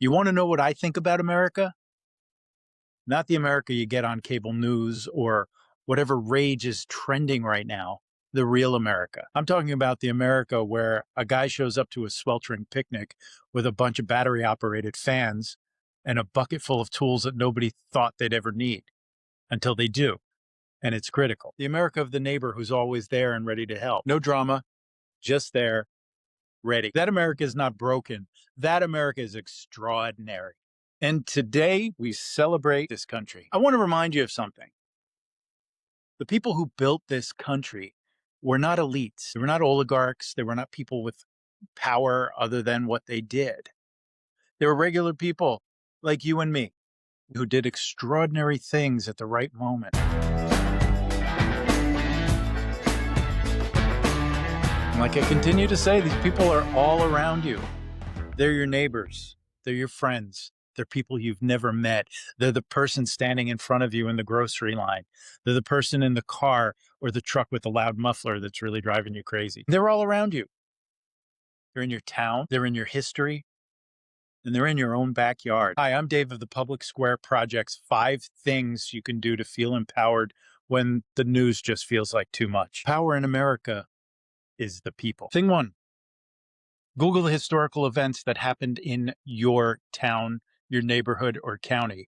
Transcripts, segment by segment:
You want to know what I think about America? Not the America you get on cable news or whatever rage is trending right now, the real America. I'm talking about the America where a guy shows up to a sweltering picnic with a bunch of battery operated fans and a bucket full of tools that nobody thought they'd ever need until they do. And it's critical. The America of the neighbor who's always there and ready to help. No drama, just there, ready. That America is not broken. That America is extraordinary. And today we celebrate this country. I want to remind you of something. The people who built this country were not elites. They were not oligarchs. They were not people with power other than what they did. They were regular people like you and me who did extraordinary things at the right moment. Like I continue to say, these people are all around you. They're your neighbors. They're your friends. They're people you've never met. They're the person standing in front of you in the grocery line. They're the person in the car or the truck with the loud muffler that's really driving you crazy. They're all around you. They're in your town. They're in your history. And they're in your own backyard. Hi, I'm Dave of the Public Square Project's 5 things you can do to feel empowered when the news just feels like too much. Power in America is the people. Thing 1, Google the historical events that happened in your town, your neighborhood, or county.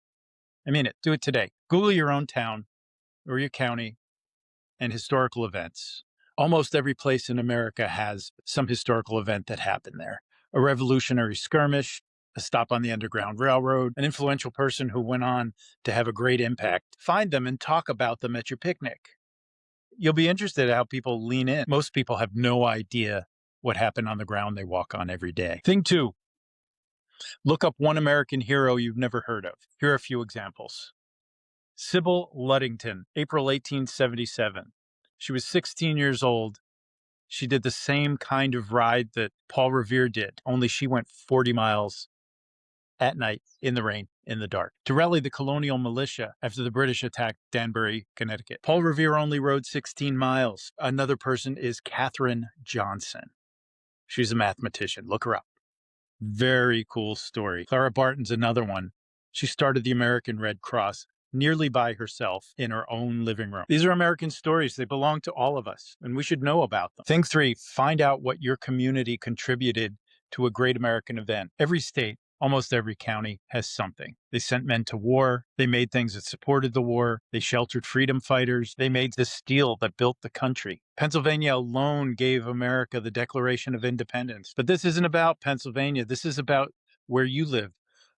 I mean it. Do it today. Google your own town or your county and historical events. Almost every place in America has some historical event that happened there. A revolutionary skirmish, a stop on the Underground Railroad, an influential person who went on to have a great impact. Find them and talk about them at your picnic. You'll be interested in how people lean in. Most people have no idea what happened on the ground they walk on every day. Thing 2, look up one American hero you've never heard of. Here are a few examples. Sybil Ludington, April 1877. She was 16 years old. She did the same kind of ride that Paul Revere did, only she went 40 miles at night, in the rain, in the dark, to rally the colonial militia after the British attacked Danbury, Connecticut. Paul Revere only rode 16 miles. Another person is Katherine Johnson. She's a mathematician. Look her up. Very cool story. Clara Barton's another one. She started the American Red Cross nearly by herself in her own living room. These are American stories. They belong to all of us, and we should know about them. Thing 3, find out what your community contributed to a great American event. Every state, almost every county has something. They sent men to war. They made things that supported the war. They sheltered freedom fighters. They made the steel that built the country. Pennsylvania alone gave America the Declaration of Independence. But this isn't about Pennsylvania. This is about where you live.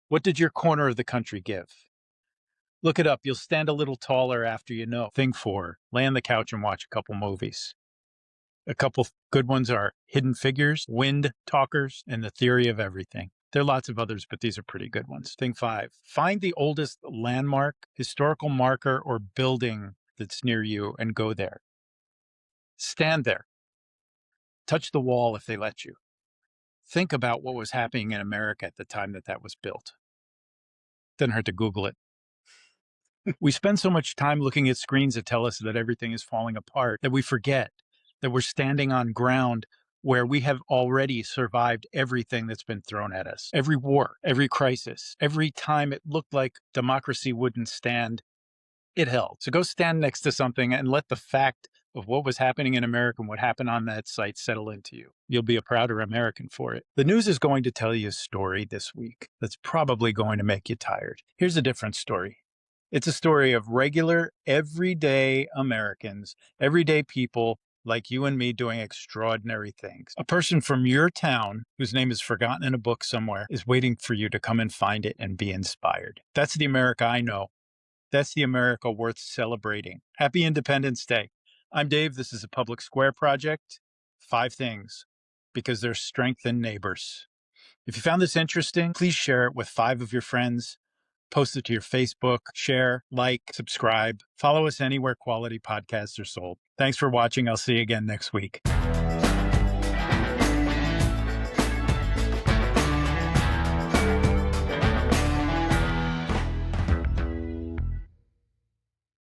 What did your corner of the country give? Look it up. You'll stand a little taller after you know. Thing 4, lay on the couch and watch a couple movies. A couple good ones are Hidden Figures, Wind Talkers, and The Theory of Everything. There are lots of others, but these are pretty good ones. Thing 5, find the oldest landmark, historical marker, or building that's near you and go there. Stand there. Touch the wall if they let you. Think about what was happening in America at the time that was built. Doesn't hurt to Google it. We spend so much time looking at screens that tell us that everything is falling apart that we forget that we're standing on ground where we have already survived everything that's been thrown at us. Every war, every crisis, every time it looked like democracy wouldn't stand, it held. So go stand next to something and let the fact of what was happening in America and what happened on that site settle into you. You'll be a prouder American for it. The news is going to tell you a story this week that's probably going to make you tired. Here's a different story. It's a story of regular, everyday Americans, everyday people like you and me doing extraordinary things. A person from your town, whose name is forgotten in a book somewhere, is waiting for you to come and find it and be inspired. That's the America I know. That's the America worth celebrating. Happy Independence Day. I'm Dave. This is a Public Square Project. 5 things, because there's strength in neighbors. If you found this interesting, please share it with 5 of your friends. Post it to your Facebook, share, like, subscribe. Follow us anywhere quality podcasts are sold. Thanks for watching. I'll see you again next week.